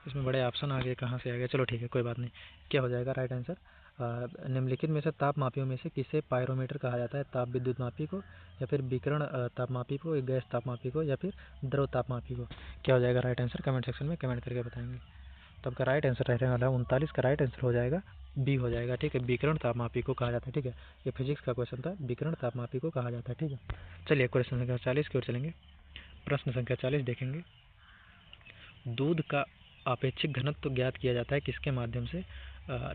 इसमें बड़े ऑप्शन आ गए, कहाँ से आ गए, चलो ठीक है कोई बात नहीं। क्या हो जाएगा राइट आंसर, निम्नलिखित में से ताप मापियों में से किसे पायरोमीटर कहा जाता है, ताप विद्युत मापी को, या फिर विकिरण ताप मापी को, गैस ताप मापी को, या फिर द्रव ताप मापी को। क्या हो जाएगा राइट आंसर, कमेंट सेक्शन में कमेंट करके बताएंगे। तो आपका राइट आंसर रहने वाला है 39 का राइट आंसर हो जाएगा बी हो जाएगा। ठीक है, विकिरण ताप मापी को कहा जाता है। ठीक है, ये फिजिक्स का क्वेश्चन था, विकिरण ताप मापी को कहा जाता है। ठीक है, चलिए क्वेश्चन संख्या 40 की ओर चलेंगे। प्रश्न संख्या 40 देखेंगे, दूध का आपेक्षिक घनत्व ज्ञात किया जाता है किसके माध्यम से।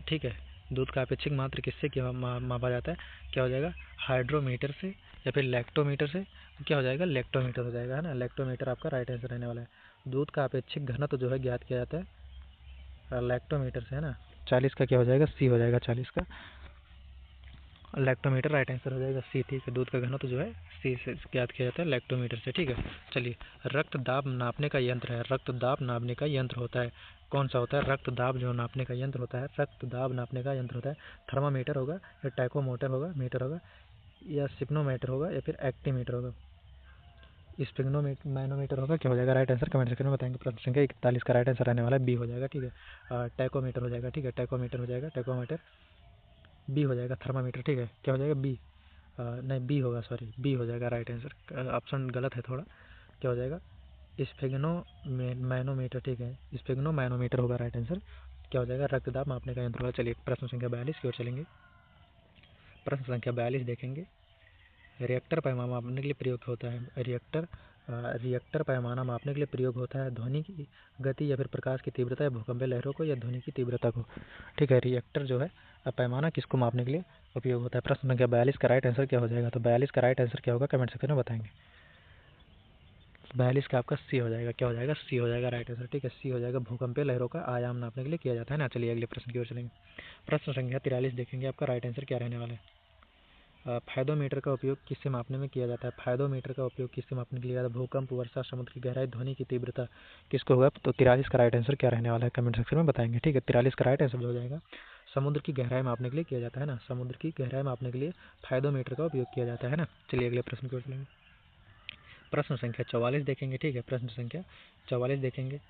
ठीक है, दूध का आपेक्षिक मात्रा किससे मापा जाता है, क्या हो जाएगा, हाइड्रोमीटर से, या फिर लैक्टोमीटर से। क्या हो जाएगा, लैक्टोमीटर हो जाएगा, है ना, लैक्टोमीटर आपका राइट आंसर रहने वाला है। दूध का आपेक्षिक घनत्व जो है ज्ञात किया जाता है लैक्टोमीटर से, है ना। 40 का क्या हो जाएगा, सी हो जाएगा, 40 का लैक्टोमीटर राइट आंसर हो जाएगा सी। ठीक है, दूध का घनत्व जो है सी से ज्ञात किया जाता है लैक्टोमीटर से। ठीक है, चलिए रक्त दाब नापने का यंत्र है, रक्त दाब नापने का यंत्र होता है, कौन सा होता है, रक्त दाब जो नापने का यंत्र होता है, रक्त दाब नापने का यंत्र होता है, थर्मामीटर होगा, या टैकोमीटर होगा, मीटर होगा, या सिग्नोमीटर होगा, या फिर एक्टीमीटर होगा, मैनोमीटर होगा। क्या हो जाएगा राइट आंसर, कमेंट सेक्शन में बताएंगे। प्रश्न संख्या 41 का राइट आंसर रहने वाला है बी हो जाएगा। ठीक है, टैकोमीटर हो जाएगा। ठीक है, टैकोमीटर हो जाएगा, टैकोमीटर बी हो जाएगा, थर्मामीटर। ठीक है, क्या हो जाएगा बी, नहीं बी होगा, सॉरी बी हो जाएगा राइट आंसर, ऑप्शन गलत है थोड़ा। क्या हो जाएगा, स्फेग्नो मैनोमीटर। ठीक है, स्फेग्नो मैनोमीटर होगा राइट आंसर। क्या हो जाएगा, रक्तदाब मापने का यंत्र होगा। चलिए प्रश्न संख्या 42 की ओर चलेंगे। प्रश्न संख्या 42 देखेंगे, रिएक्टर पैमाना मापने के लिए प्रयोग होता है, रिएक्टर पैमाना मापने के लिए प्रयोग होता है ध्वनि की गति, या फिर प्रकाश की तीव्रता, या भूकंपीय लहरों को, या ध्वनि की तीव्रता को। ठीक है, रिएक्टर जो है पैमाना किसको मापने के लिए उपयोग होता है। प्रश्न संख्या 42 का राइट आंसर क्या हो जाएगा, तो 42 का राइट आंसर क्या होगा, कमेंट सेक्शन में बताएंगे। 42 का आपका सी हो जाएगा, क्या हो जाएगा, सी हो जाएगा राइट आंसर। ठीक है, सी हो जाएगा, भूकंपीय लहरों का आयाम नापने के लिए किया जाता है ना। चलिए अगले प्रश्न की ओर चलेंगे। प्रश्न संख्या 43 देखेंगे, आपका राइट आंसर क्या रहने वाला है। फायदोमीटर का उपयोग किससे मापने में किया जाता है, फायदोमीटर का उपयोग किससे मापने के लिए जाता है, भूकंप, वर्षा, समुद्र की गहराई, ध्वनि की तीव्रता किसको होगा। तो 43 का राइट आंसर क्या रहने वाला है, कमेंट सेक्शन में बताएंगे। ठीक है, 43 का राइट आंसर हो जाएगा समुद्र की गहराई मापने के लिए किया जाता है ना, समुद्र की गहराई मापने के लिए फायदोमीटर का उपयोग किया जाता है ना। चलिए अगले प्रश्न की ओर चलेंगे। प्रश्न संख्या 44 देखेंगे। ठीक है, प्रश्न संख्या 44 देखेंगे,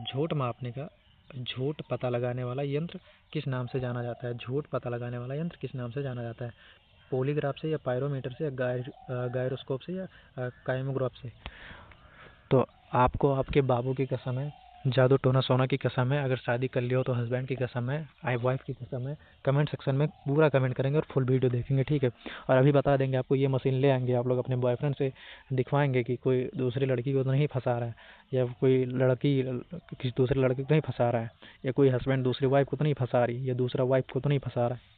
झूठ मापने का, झूठ पता लगाने वाला यंत्र किस नाम से जाना जाता है, झूठ पता लगाने वाला यंत्र किस नाम से जाना जाता है, पॉलीग्राफ से, या पायरोमीटर से, या गायरोस्कोप से, या काइमोग्राफ से। तो आपको आपके बाबू की कसम है, जादू टोना सोना की कसम है, अगर शादी कर लियो तो हस्बैंड की कसम है, आई वाइफ की कसम है। कमेंट सेक्शन में पूरा कमेंट करेंगे और फुल वीडियो देखेंगे। ठीक है, और अभी बता देंगे आपको, ये मशीन ले आएंगे आप लोग अपने बॉयफ्रेंड से दिखवाएंगे कि कोई दूसरी लड़की को तो नहीं फंसा रहा है, या कोई लड़की किसी दूसरे लड़के को नहीं फंसा रहा है, या कोई हस्बैंड दूसरी वाइफ को तो नहीं फंसा रही, या दूसरा वाइफ को तो नहीं फंसा रहा है।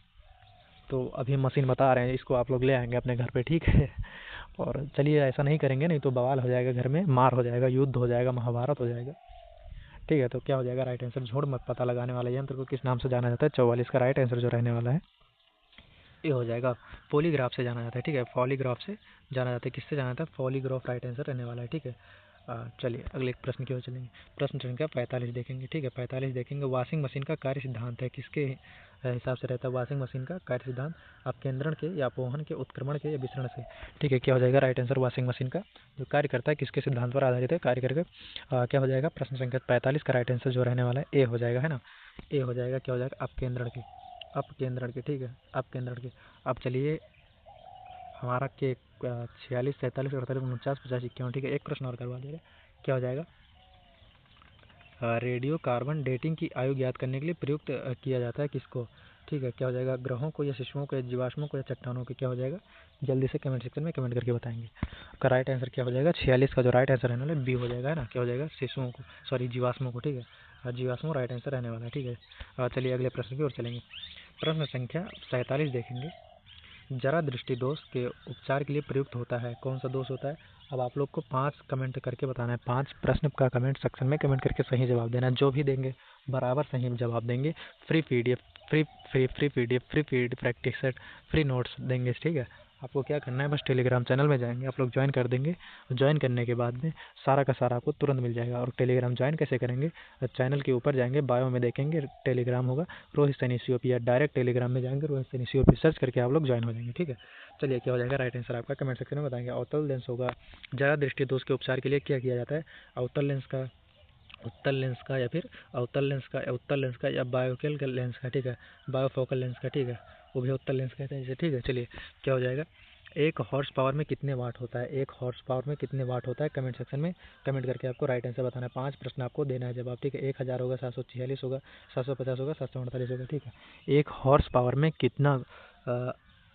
तो अभी मशीन बता रहे हैं, इसको आप लोग ले आएंगे अपने घर पे। ठीक है, और चलिए ऐसा नहीं करेंगे, नहीं तो बवाल हो जाएगा, घर में मार हो जाएगा, युद्ध हो जाएगा, महाभारत हो जाएगा। ठीक है, तो क्या हो जाएगा राइट आंसर, झूठ मत पता लगाने वाले यंत्र को किस नाम से जाना जाता है। 44 का राइट आंसर जो रहने वाला है ये हो जाएगा पॉलीग्राफ से जाना जाता है। ठीक है, पॉलीग्राफ से जाना जाता है, किससे जाना जाता है, पॉलीग्राफ राइट आंसर रहने वाला है। ठीक है, चलिए अगले प्रश्न की ओर चलेंगे। प्रश्न संख्या 45 देखेंगे, ठीक है। 45 देखेंगे, वॉशिंग मशीन का कार्य सिद्धांत है, किसके हिसाब से रहता है वॉशिंग मशीन का कार्य सिद्धांत? अपकेंद्रण के या अपोहन के, उत्क्रमण के या विसरण से, ठीक है। क्या हो जाएगा राइट आंसर? वॉशिंग मशीन का जो कार्य करता है किसके सिद्धांत पर आधारित है? कार्य करके क्या हो जाएगा? प्रश्न संख्या 45 का राइट आंसर जो रहने वाला है ए हो जाएगा, है ना। ए हो जाएगा, क्या हो जाएगा? अपकेंद्रण के, अपकेंद्रण के, ठीक है, अपकेंद्रण के। अब चलिए हमारा के 46, 47, 48, 49, 50, 51, ठीक है। एक प्रश्न और करवा दे रहे, क्या हो जाएगा? रेडियो कार्बन डेटिंग की आयु ज्ञात करने के लिए प्रयुक्त किया जाता है किसको? ठीक है, क्या हो जाएगा? ग्रहों को या शिशुओं को या जीवाश्मों को या चट्टानों को? क्या हो जाएगा? जल्दी से कमेंट सेक्शन में कमेंट करके बताएंगे। आपका राइट आंसर क्या हो जाएगा? 46 का जो राइट आंसर रहने वाला है बी हो जाएगा, है ना। क्या हो जाएगा? शिशुओं को, सॉरी जीवाश्मों को, ठीक है। जीवाश्मों राइट आंसर रहने वाला है, ठीक है। चलिए अगले प्रश्न की ओर चलेंगे। प्रश्न संख्या 47 देखेंगे, जरा दृष्टि दोष के उपचार के लिए प्रयुक्त होता है, कौन सा दोष होता है? अब आप लोग को 5 कमेंट करके बताना है, 5 प्रश्न का कमेंट सेक्शन में कमेंट करके सही जवाब देना है। जो भी देंगे बराबर सही जवाब देंगे, free PDF, free PDF, free practice set, free notes देंगे, ठीक है। आपको क्या करना है, बस टेलीग्राम चैनल में जाएंगे, आप लोग ज्वाइन कर देंगे। ज्वाइन करने के बाद में सारा का सारा आपको तुरंत मिल जाएगा। और टेलीग्राम ज्वाइन कैसे करेंगे? चैनल के ऊपर जाएंगे, बायो में देखेंगे टेलीग्राम होगा, रोहित सैनी सीओपी, या डायरेक्ट टेलीग्राम में जाएंगे, रोहित सैनी सीओपी सर्च करके आप लोग ज्वाइन हो जाएंगे, ठीक है। चलिए क्या हो जाएगा राइट आंसर आपका? कमेंट सेक्शन में बताएंगे। अवतल लेंस होगा, जरा दृष्टि दोष के उपचार के लिए क्या किया जाता है? अवतल लेंस का, उत्तल लेंस का, या फिर अवतल लेंस का, उत्तल लेंस का, या बायोकेल लेंस का, ठीक है, बायोफोकल लेंस का, ठीक है, वो भी उत्तल लेंस कहते हैं इसे, ठीक है। चलिए क्या हो जाएगा? 1 हॉर्स पावर में कितने वाट होता है? 1 हॉर्स पावर में कितने वाट होता है? कमेंट सेक्शन में कमेंट करके आपको राइट आंसर बताना है। 5 प्रश्न आपको देना है जवाब, ठीक है। 1000 होगा, 746 होगा, 750 होगा, 748 होगा, ठीक है। 1 हॉर्स पावर में कितना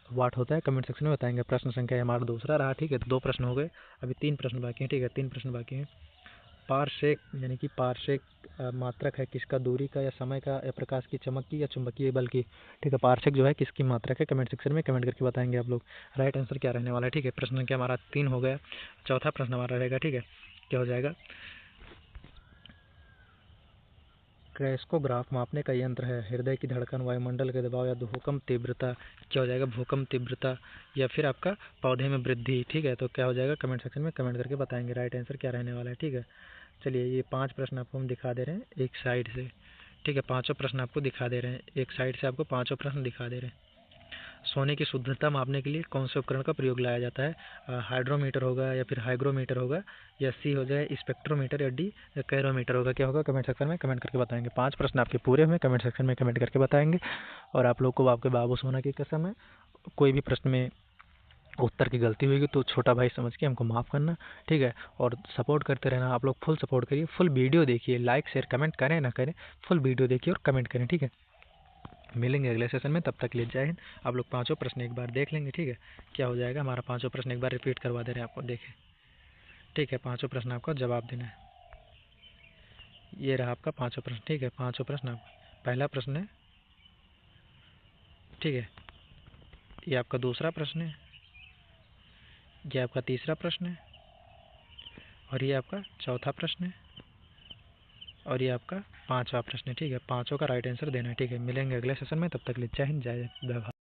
वाट होता है? कमेंट सेक्शन में बताएंगे। प्रश्न संख्या हमारा दूसरा रहा, ठीक है। तो 2 प्रश्न हो गए, अभी 3 प्रश्न बाकी हैं, ठीक है। 3 प्रश्न बाकी हैं। पारसेक यानी कि पारसेक मात्रक है किसका? दूरी का, या समय का, या प्रकाश की चमक की, या चुंबकीय बल की, ठीक है। पारसेक जो है किसकी मात्रक है? कमेंट सेक्शन में कमेंट करके बताएंगे आप लोग राइट आंसर क्या रहने वाला है, ठीक है। प्रश्न संख्या हमारा 3 हो गया, चौथा प्रश्न हमारा रहेगा, ठीक है। क्या हो जाएगा? क्रेस्कोग्राफ मापने का यंत्र है, हृदय की धड़कन, वायुमंडल के दबाव, या भूकंप तीव्रता? क्या हो जाएगा? भूकंप तीव्रता, या फिर आपका पौधे में वृद्धि, ठीक है। तो क्या हो जाएगा? कमेंट सेक्शन में कमेंट करके बताएंगे राइट आंसर क्या रहने वाला है, ठीक है। चलिए ये 5 प्रश्न आपको हम दिखा दे रहे हैं एक साइड से, ठीक है। पाँचों प्रश्न आपको दिखा दे रहे हैं एक साइड से, आपको पाँचों प्रश्न दिखा दे रहे हैं। सोने की शुद्धता मापने के लिए कौन से उपकरण का प्रयोग लाया जाता है? हाइड्रोमीटर होगा, या फिर हाइग्रोमीटर होगा, या सी हो जाए स्पेक्ट्रोमीटर, या डी कैरोमीटर होगा? क्या होगा? कमेंट सेक्शन में कमेंट करके बताएंगे। 5 प्रश्न आपके पूरे हुए, कमेंट सेक्शन में कमेंट करके बताएंगे। और आप लोग को आपके बाबू सोना की कसम है, कोई भी प्रश्न में उत्तर की गलती हुई तो छोटा भाई समझ के हमको माफ़ करना, ठीक है। और सपोर्ट करते रहना, आप लोग फुल सपोर्ट करिए, फुल वीडियो देखिए, लाइक शेयर कमेंट करें ना करें, फुल वीडियो देखिए और कमेंट करें, ठीक है। मिलेंगे अगले सेशन में, तब तक के लिए जय हिंद। आप लोग 5 प्रश्न एक बार देख लेंगे, ठीक है। क्या हो जाएगा? हमारा 5 प्रश्न एक बार रिपीट करवा दे रहे हैं आपको, देखें, ठीक है। 5 प्रश्न आपको जवाब देना है। ये रहा आपका 5 प्रश्न, ठीक है। 5 प्रश्न आपका पहला प्रश्न है, ठीक है। ये आपका दूसरा प्रश्न है, ये आपका तीसरा प्रश्न है, और ये आपका चौथा प्रश्न है, और ये आपका 5वां प्रश्न है, ठीक है। 5 का राइट आंसर देना है, ठीक है। मिलेंगे अगले सेशन में, तब तक के लिए जय हिंद, जय भारत।